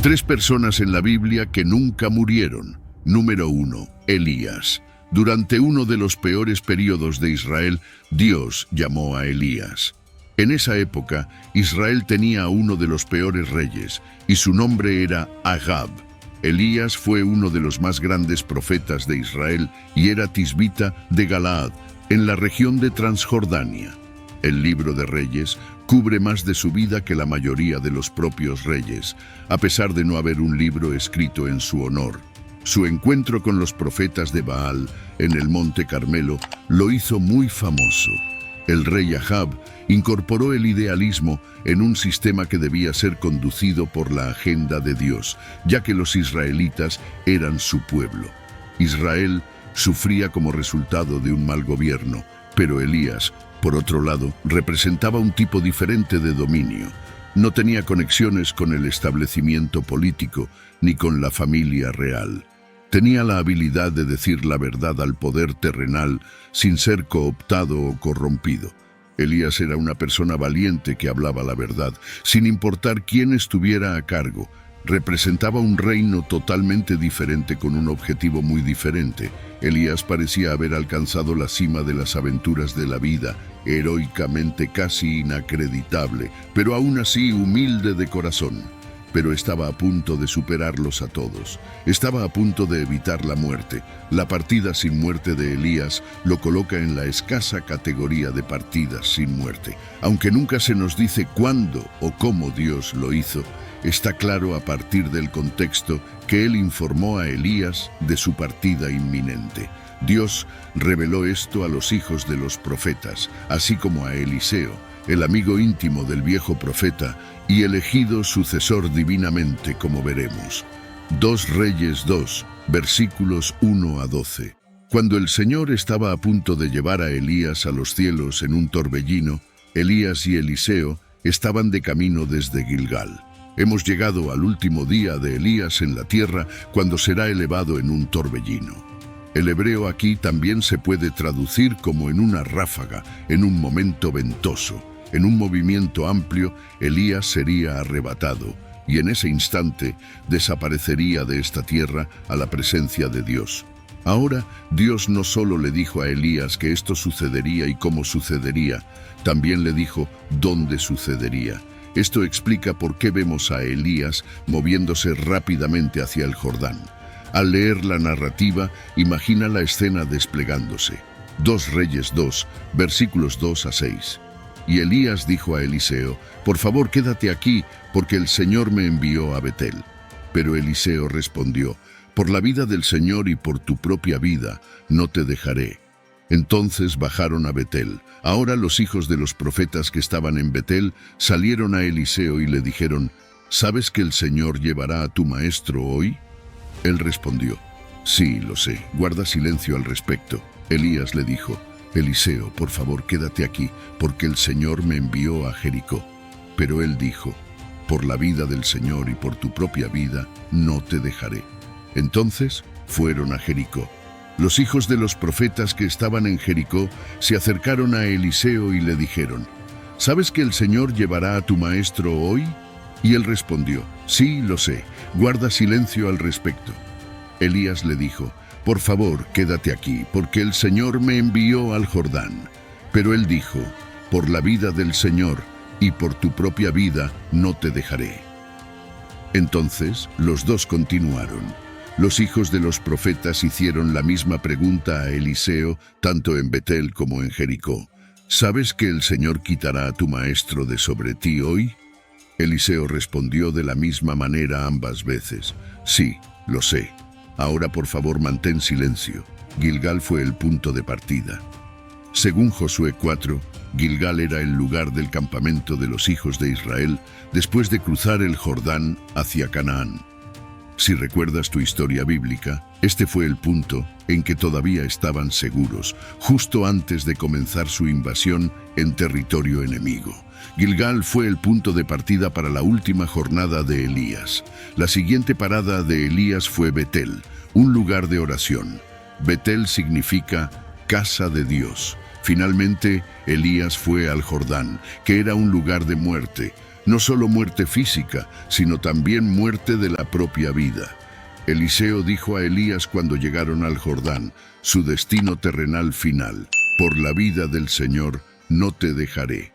Tres personas en la Biblia que nunca murieron. Número 1. Elías. Durante uno de los peores periodos de Israel, Dios llamó a Elías. En esa época, Israel tenía a uno de los peores reyes, y su nombre era Ahab. Elías fue uno de los más grandes profetas de Israel y era tisbita de Galaad, en la región de Transjordania. El libro de Reyes cubre más de su vida que la mayoría de los propios reyes, a pesar de no haber un libro escrito en su honor. Su encuentro con los profetas de Baal en el Monte Carmelo lo hizo muy famoso. El rey Ahab incorporó el idealismo en un sistema que debía ser conducido por la agenda de Dios, ya que los israelitas eran su pueblo. Israel sufría como resultado de un mal gobierno, pero Elías, por otro lado, representaba un tipo diferente de dominio. No tenía conexiones con el establecimiento político ni con la familia real. Tenía la habilidad de decir la verdad al poder terrenal sin ser cooptado o corrompido. Elías era una persona valiente que hablaba la verdad, sin importar quién estuviera a cargo. Representaba un reino totalmente diferente con un objetivo muy diferente. Elías parecía haber alcanzado la cima de las aventuras de la vida, heroicamente casi inacreditable, pero aún así humilde de corazón. Pero estaba a punto de superarlos a todos. Estaba a punto de evitar la muerte. La partida sin muerte de Elías lo coloca en la escasa categoría de partidas sin muerte. Aunque nunca se nos dice cuándo o cómo Dios lo hizo, está claro a partir del contexto que él informó a Elías de su partida inminente. Dios reveló esto a los hijos de los profetas, así como a Eliseo, el amigo íntimo del viejo profeta y elegido sucesor divinamente, como veremos. 2 Reyes 2, versículos 1 a 12. Cuando el Señor estaba a punto de llevar a Elías a los cielos en un torbellino, Elías y Eliseo estaban de camino desde Gilgal. Hemos llegado al último día de Elías en la tierra, cuando será elevado en un torbellino. El hebreo aquí también se puede traducir como en una ráfaga, en un momento ventoso. En un movimiento amplio, Elías sería arrebatado, y en ese instante desaparecería de esta tierra a la presencia de Dios. Ahora, Dios no solo le dijo a Elías que esto sucedería y cómo sucedería, también le dijo dónde sucedería. Esto explica por qué vemos a Elías moviéndose rápidamente hacia el Jordán. Al leer la narrativa, imagina la escena desplegándose. 2 Reyes 2, versículos 2 a 6. Y Elías dijo a Eliseo: «Por favor, quédate aquí, porque el Señor me envió a Betel». Pero Eliseo respondió: «Por la vida del Señor y por tu propia vida, no te dejaré». Entonces bajaron a Betel. Ahora los hijos de los profetas que estaban en Betel salieron a Eliseo y le dijeron: «¿Sabes que el Señor llevará a tu maestro hoy?». Él respondió: «Sí, lo sé, guarda silencio al respecto». Elías le dijo: «Eliseo, por favor, quédate aquí, porque el Señor me envió a Jericó». Pero él dijo: «Por la vida del Señor y por tu propia vida, no te dejaré». Entonces fueron a Jericó. Los hijos de los profetas que estaban en Jericó se acercaron a Eliseo y le dijeron: «¿Sabes que el Señor llevará a tu maestro hoy?». Y él respondió: «Sí, lo sé, guarda silencio al respecto». Elías le dijo: «Por favor, quédate aquí, porque el Señor me envió al Jordán». Pero él dijo: «Por la vida del Señor y por tu propia vida, no te dejaré». Entonces los dos continuaron. Los hijos de los profetas hicieron la misma pregunta a Eliseo, tanto en Betel como en Jericó: «¿Sabes que el Señor quitará a tu maestro de sobre ti hoy?». Eliseo respondió de la misma manera ambas veces: «Sí, lo sé. Ahora por favor mantén silencio». Gilgal fue el punto de partida. Según Josué 4, Gilgal era el lugar del campamento de los hijos de Israel después de cruzar el Jordán hacia Canaán. Si recuerdas tu historia bíblica, este fue el punto en que todavía estaban seguros, justo antes de comenzar su invasión en territorio enemigo. Gilgal fue el punto de partida para la última jornada de Elías. La siguiente parada de Elías fue Betel, un lugar de oración. Betel significa casa de Dios. Finalmente, Elías fue al Jordán, que era un lugar de muerte. No solo muerte física, sino también muerte de la propia vida. Eliseo dijo a Elías cuando llegaron al Jordán, su destino terrenal final: por la vida del Señor no te dejaré.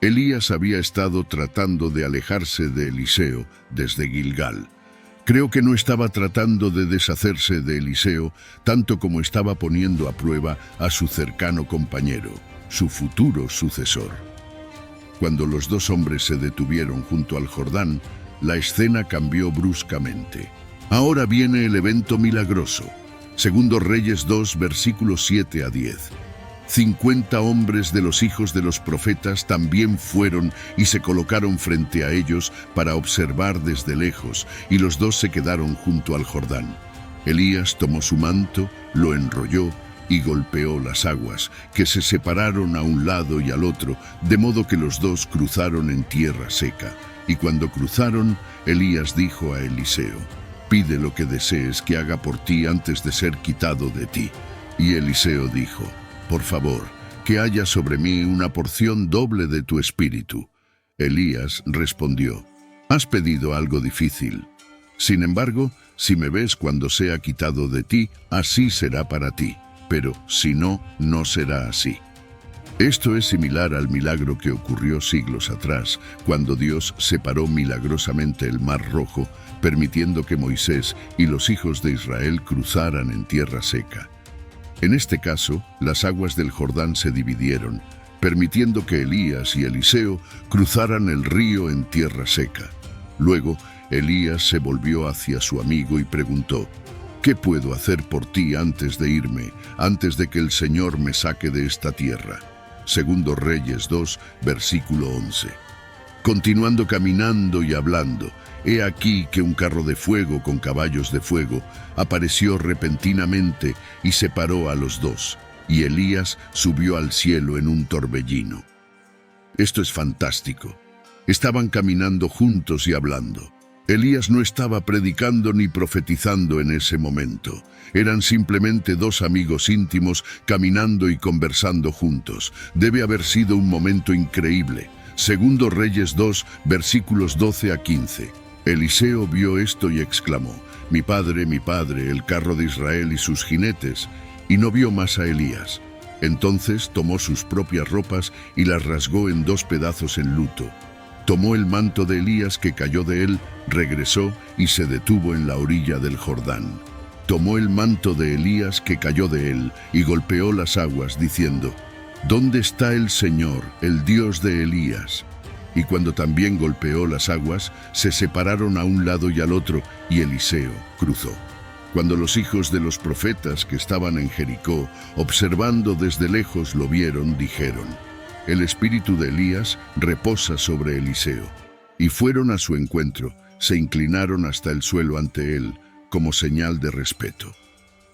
Elías había estado tratando de alejarse de Eliseo desde Gilgal. Creo que no estaba tratando de deshacerse de Eliseo tanto como estaba poniendo a prueba a su cercano compañero, su futuro sucesor. Cuando los dos hombres se detuvieron junto al Jordán, la escena cambió bruscamente. Ahora viene el evento milagroso. Segundo Reyes 2, versículos 7 a 10. 50 hombres de los hijos de los profetas también fueron y se colocaron frente a ellos para observar desde lejos, y los dos se quedaron junto al Jordán. Elías tomó su manto, lo enrolló y golpeó las aguas, que se separaron a un lado y al otro, de modo que los dos cruzaron en tierra seca. Y cuando cruzaron, Elías dijo a Eliseo: «Pide lo que desees que haga por ti antes de ser quitado de ti». Y Eliseo dijo: «Por favor, que haya sobre mí una porción doble de tu espíritu». Elías respondió: «Has pedido algo difícil. Sin embargo, si me ves cuando sea quitado de ti, así será para ti. Pero si no, no será así». Esto es similar al milagro que ocurrió siglos atrás, cuando Dios separó milagrosamente el Mar Rojo, permitiendo que Moisés y los hijos de Israel cruzaran en tierra seca. En este caso, las aguas del Jordán se dividieron, permitiendo que Elías y Eliseo cruzaran el río en tierra seca. Luego, Elías se volvió hacia su amigo y preguntó: «¿Qué puedo hacer por ti antes de irme, antes de que el Señor me saque de esta tierra?». Segundo Reyes 2, versículo 11. Continuando caminando y hablando, he aquí que un carro de fuego con caballos de fuego apareció repentinamente y separó a los dos, y Elías subió al cielo en un torbellino. Esto es fantástico. Estaban caminando juntos y hablando. Elías no estaba predicando ni profetizando en ese momento. Eran simplemente dos amigos íntimos caminando y conversando juntos. Debe haber sido un momento increíble. Segundo Reyes 2, versículos 12 a 15. Eliseo vio esto y exclamó: mi padre, el carro de Israel y sus jinetes», y no vio más a Elías. Entonces tomó sus propias ropas y las rasgó en dos pedazos en luto. Tomó el manto de Elías que cayó de él, regresó y se detuvo en la orilla del Jordán. Tomó el manto de Elías que cayó de él y golpeó las aguas, diciendo: «¿Dónde está el Señor, el Dios de Elías?». Y cuando también golpeó las aguas, se separaron a un lado y al otro, y Eliseo cruzó. Cuando los hijos de los profetas que estaban en Jericó, observando desde lejos, lo vieron, dijeron: «El espíritu de Elías reposa sobre Eliseo». Y fueron a su encuentro, se inclinaron hasta el suelo ante él, como señal de respeto.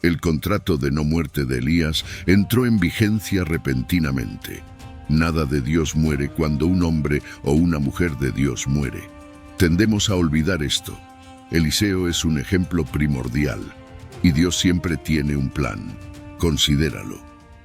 El contrato de no muerte de Elías entró en vigencia repentinamente. Nada de Dios muere cuando un hombre o una mujer de Dios muere. Tendemos a olvidar esto. Eliseo es un ejemplo primordial, y Dios siempre tiene un plan. Considéralo.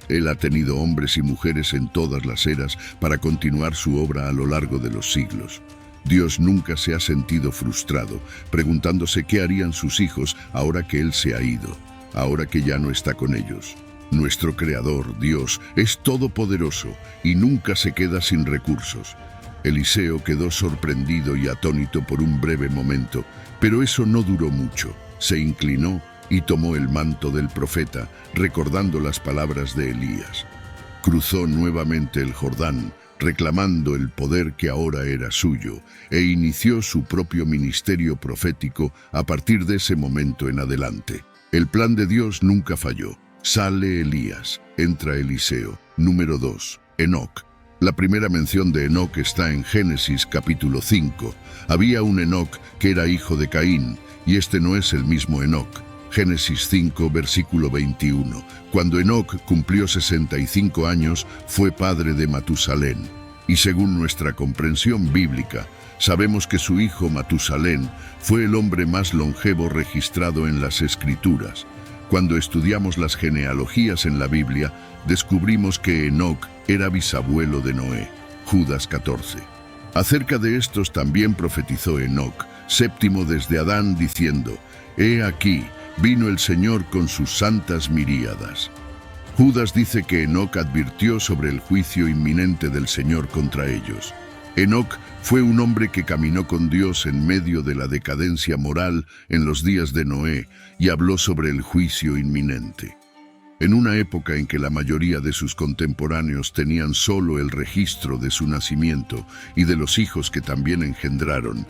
Él ha tenido hombres y mujeres en todas las eras para continuar su obra a lo largo de los siglos. Dios nunca se ha sentido frustrado, preguntándose qué harían sus hijos ahora que Él se ha ido, ahora que ya no está con ellos. Nuestro Creador, Dios, es todopoderoso y nunca se queda sin recursos. Eliseo quedó sorprendido y atónito por un breve momento, pero eso no duró mucho. Se inclinó y tomó el manto del profeta, recordando las palabras de Elías. Cruzó nuevamente el Jordán, reclamando el poder que ahora era suyo, e inició su propio ministerio profético a partir de ese momento en adelante. El plan de Dios nunca falló. Sale Elías, entra Eliseo. Número 2. Enoc. La primera mención de Enoc está en Génesis capítulo 5. Había un Enoc que era hijo de Caín, y este no es el mismo Enoc. Génesis 5, versículo 21. Cuando Enoc cumplió 65 años, fue padre de Matusalén. Y según nuestra comprensión bíblica, sabemos que su hijo Matusalén fue el hombre más longevo registrado en las Escrituras. Cuando estudiamos las genealogías en la Biblia, descubrimos que Enoc era bisabuelo de Noé. Judas 14. Acerca de estos también profetizó Enoc, séptimo desde Adán, diciendo: He aquí, vino el Señor con sus santas miríadas. Judas dice que Enoc advirtió sobre el juicio inminente del Señor contra ellos. Enoc fue un hombre que caminó con Dios en medio de la decadencia moral en los días de Noé y habló sobre el juicio inminente. En una época en que la mayoría de sus contemporáneos tenían solo el registro de su nacimiento y de los hijos que también engendraron,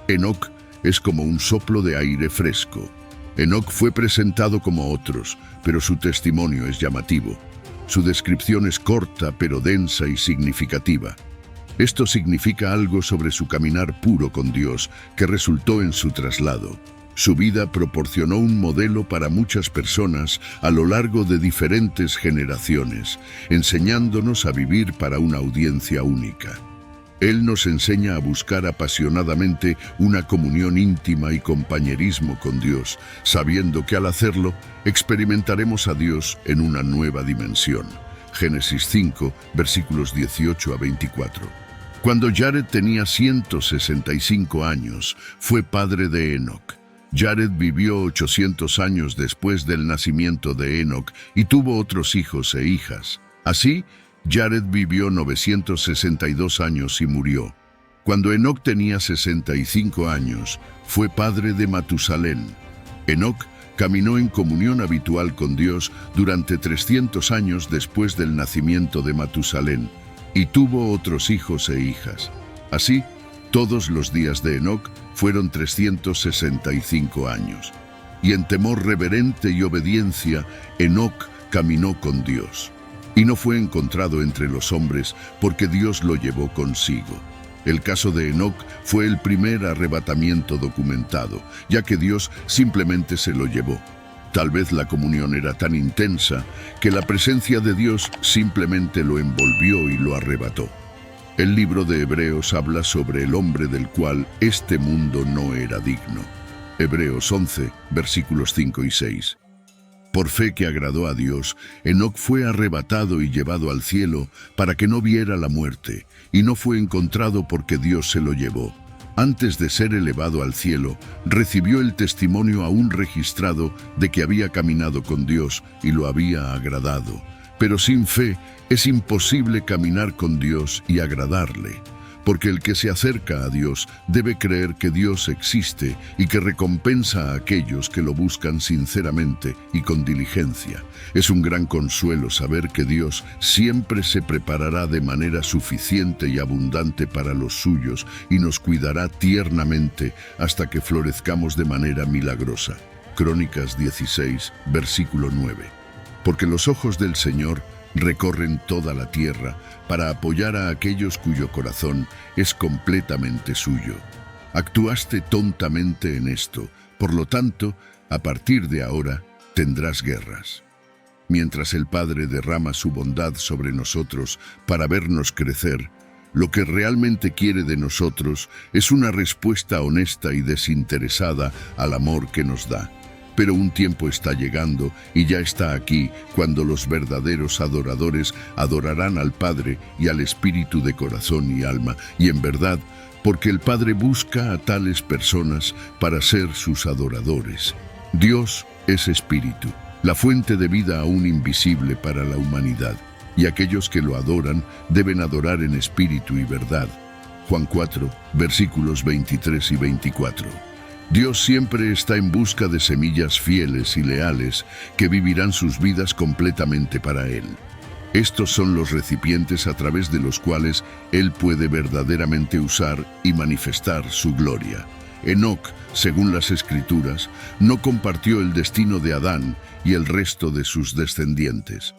Enoc es como un soplo de aire fresco. Enoc fue presentado como otros, pero su testimonio es llamativo. Su descripción es corta, pero densa y significativa. Esto significa algo sobre su caminar puro con Dios, que resultó en su traslado. Su vida proporcionó un modelo para muchas personas a lo largo de diferentes generaciones, enseñándonos a vivir para una audiencia única. Él nos enseña a buscar apasionadamente una comunión íntima y compañerismo con Dios, sabiendo que al hacerlo experimentaremos a Dios en una nueva dimensión. Génesis 5, versículos 18 a 24. Cuando Jared tenía 165 años, fue padre de Enoc. Jared vivió 800 años después del nacimiento de Enoc y tuvo otros hijos e hijas. Así, Jared vivió 962 años y murió. Cuando Enoc tenía 65 años, fue padre de Matusalén. Enoc caminó en comunión habitual con Dios durante 300 años después del nacimiento de Matusalén y tuvo otros hijos e hijas. Así, todos los días de Enoc fueron 365 años. Y en temor reverente y obediencia, Enoc caminó con Dios. Y no fue encontrado entre los hombres porque Dios lo llevó consigo. El caso de Enoc fue el primer arrebatamiento documentado, ya que Dios simplemente se lo llevó. Tal vez la comunión era tan intensa que la presencia de Dios simplemente lo envolvió y lo arrebató. El libro de Hebreos habla sobre el hombre del cual este mundo no era digno. Hebreos 11, versículos 5 y 6. Por fe que agradó a Dios, Enoc fue arrebatado y llevado al cielo para que no viera la muerte, y no fue encontrado porque Dios se lo llevó. Antes de ser elevado al cielo, recibió el testimonio aún registrado de que había caminado con Dios y lo había agradado. Pero sin fe es imposible caminar con Dios y agradarle, porque el que se acerca a Dios debe creer que Dios existe y que recompensa a aquellos que lo buscan sinceramente y con diligencia. Es un gran consuelo saber que Dios siempre se preparará de manera suficiente y abundante para los suyos y nos cuidará tiernamente hasta que florezcamos de manera milagrosa. Crónicas 16, versículo 9. Porque los ojos del Señor recorren toda la tierra para apoyar a aquellos cuyo corazón es completamente suyo. Actuaste tontamente en esto, por lo tanto, a partir de ahora tendrás guerras. Mientras el Padre derrama su bondad sobre nosotros para vernos crecer, lo que realmente quiere de nosotros es una respuesta honesta y desinteresada al amor que nos da. Pero un tiempo está llegando y ya está aquí cuando los verdaderos adoradores adorarán al Padre y al Espíritu de corazón y alma, y en verdad, porque el Padre busca a tales personas para ser sus adoradores. Dios es Espíritu, la fuente de vida aún invisible para la humanidad, y aquellos que lo adoran deben adorar en espíritu y verdad. Juan 4, versículos 23 y 24. Dios siempre está en busca de semillas fieles y leales que vivirán sus vidas completamente para Él. Estos son los recipientes a través de los cuales Él puede verdaderamente usar y manifestar su gloria. Enoc, según las Escrituras, no compartió el destino de Adán y el resto de sus descendientes.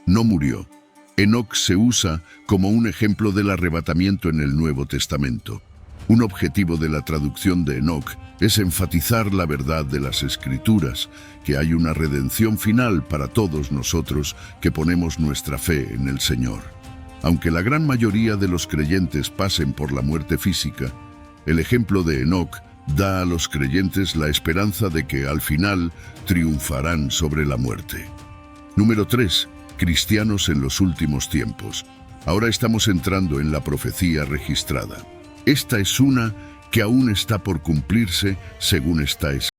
No murió. Enoc se usa como un ejemplo del arrebatamiento en el Nuevo Testamento. Un objetivo de la traducción de Enoc es enfatizar la verdad de las Escrituras, que hay una redención final para todos nosotros que ponemos nuestra fe en el Señor. Aunque la gran mayoría de los creyentes pasen por la muerte física, el ejemplo de Enoc da a los creyentes la esperanza de que al final triunfarán sobre la muerte. Número 3. Cristianos en los últimos tiempos. Ahora estamos entrando en la profecía registrada. Esta es una que aún está por cumplirse según está escrito.